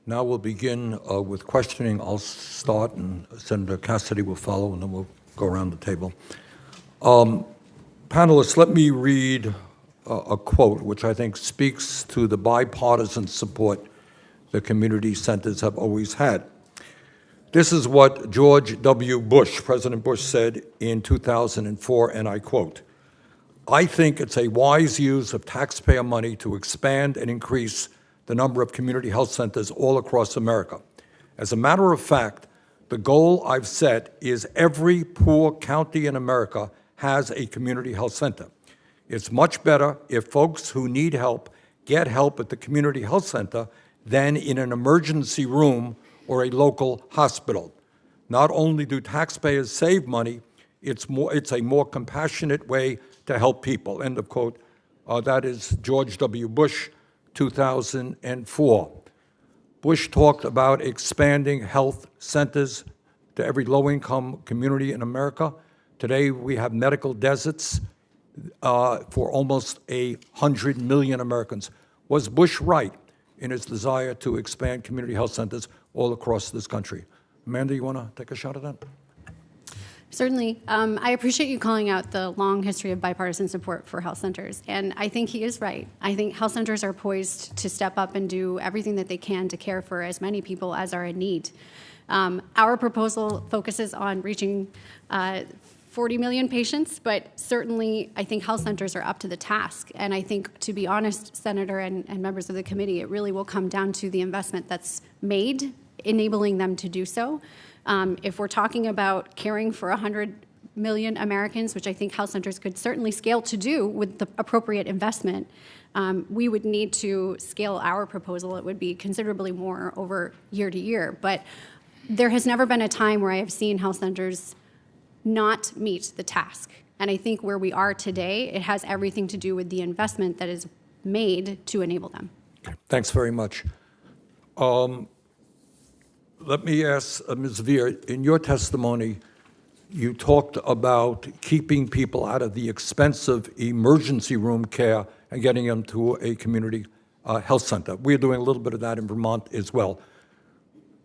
Now we'll begin with questioning. I'll start, and Senator Cassidy will follow, and then we'll go around the table. Panelists, let me read a quote which I think speaks to the bipartisan support the community centers have always had. This is what George W. Bush, President Bush, said in 2004, and I quote, "I think it's a wise use of taxpayer money to expand and increase the number of community health centers all across America. As a matter of fact, the goal I've set is every poor county in America has a community health center. It's much better if folks who need help get help at the community health center than in an emergency room or a local hospital. Not only do taxpayers save money, it's a more compassionate way to help people." End of quote. That is George W. Bush, 2004. Bush talked about expanding health centers to every low-income community in America. Today, we have medical deserts for almost 100 million Americans. Was Bush right in his desire to expand community health centers all across this country? Amanda, you want to take a shot at that? Certainly. I appreciate you calling out the long history of bipartisan support for health centers, and I think he is right. I think health centers are poised to step up and do everything that they can to care for as many people as are in need. Our proposal focuses on reaching 40 million patients, but certainly I think health centers are up to the task. And I think, to be honest, Senator and members of the committee, it really will come down to the investment that's made, enabling them to do so. If we're talking about caring for 100 million Americans, which I think health centers could certainly scale to do with the appropriate investment, we would need to scale our proposal. It would be considerably more over year to year. But there has never been a time where I have seen health centers not meet the task. And I think where we are today, it has everything to do with the investment that is made to enable them. Okay. Thanks very much. Let me ask Ms. Veer, in your testimony, you talked about keeping people out of the expensive emergency room care and getting them to a community health center. We're doing a little bit of that in Vermont as well.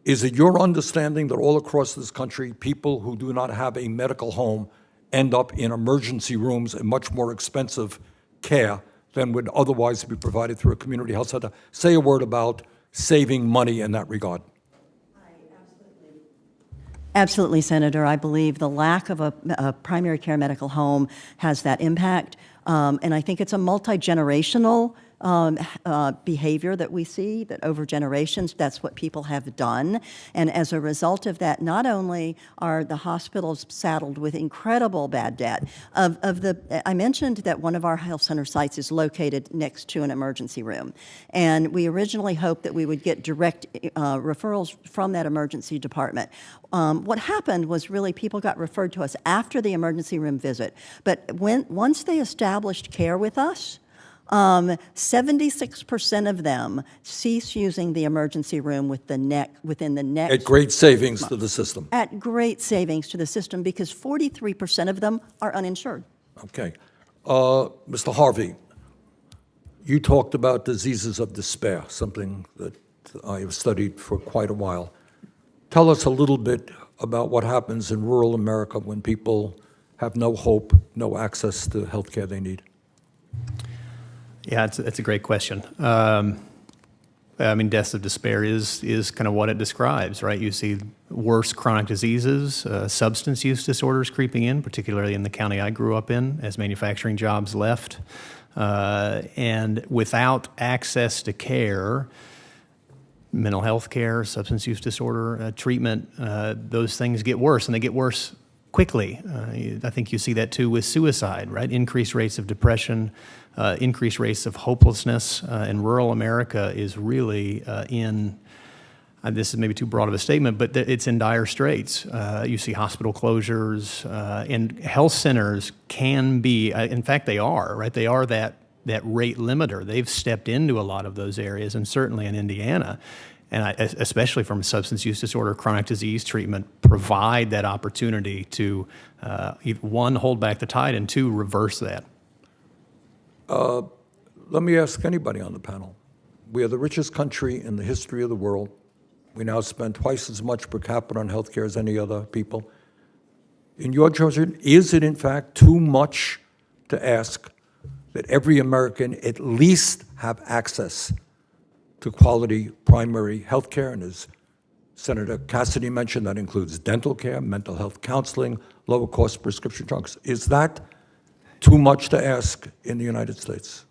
Is it your understanding that all across this country, people who do not have a medical home end up in emergency rooms and much more expensive care than would otherwise be provided through a community health center? Say a word about saving money in that regard. Absolutely, Senator. I believe the lack of a primary care medical home has that impact. And I think it's a multi-generational behavior that we see, that over generations, that's what people have done. And as a result of that, not only are the hospitals saddled with incredible bad debt, I mentioned that one of our health center sites is located next to an emergency room. And we originally hoped that we would get direct referrals from that emergency department. What happened was really people got referred to us after the emergency room visit. But once they established care with us, 76% of them cease using the emergency room within the next At great savings month. To the system. At great savings to the system, because 43% of them are uninsured. Okay. Mr. Harvey, you talked about diseases of despair, something that I have studied for quite a while. Tell us a little bit about what happens in rural America when people have no hope, no access to health care they need. Yeah, it's a great question. I mean, deaths of despair is kind of what it describes, right? You see worse chronic diseases, substance use disorders creeping in, particularly in the county I grew up in, as manufacturing jobs left. And without access to care, mental health care, substance use disorder treatment, those things get worse, and they get worse quickly. I think you see that too with suicide, right? Increased rates of depression, increased rates of hopelessness in rural America is really this is maybe too broad of a statement, but it's in dire straits. You see hospital closures, and health centers can be, in fact they are, right? They are that rate limiter. They've stepped into a lot of those areas, and certainly in Indiana, and especially from substance use disorder, chronic disease treatment, provide that opportunity to, one, hold back the tide, and two, reverse that. Let me ask anybody on the panel. We are the richest country in the history of the world. We now spend twice as much per capita on healthcare as any other people. In your judgment, is it in fact too much to ask that every American at least have access to quality primary health care? And as Senator Cassidy mentioned, that includes dental care, mental health counseling, lower cost prescription drugs. Is that too much to ask in the United States?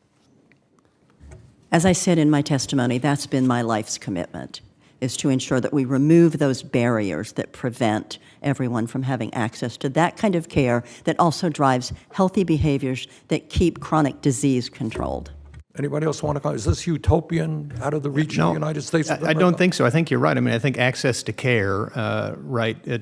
As I said in my testimony, that's been my life's commitment, is to ensure that we remove those barriers that prevent everyone from having access to that kind of care that also drives healthy behaviors that keep chronic disease controlled. Anybody else want to comment? Is this utopian, out of the reach of the United States of I America? don't think so. I think you're right. I mean, I think access to care,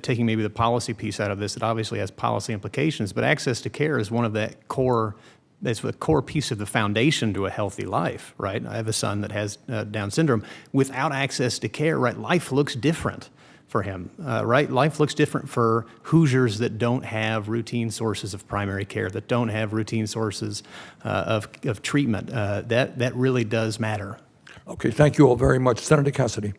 taking maybe the policy piece out of this, it obviously has policy implications, but access to care is one of the core, that's a core piece of the foundation to a healthy life, right? I have a son that has Down syndrome. Without access to care, right, life looks different for him, right? Life looks different for Hoosiers that don't have routine sources of primary care, that don't have routine sources of treatment. That really does matter. Okay, thank you all very much. Senator Cassidy.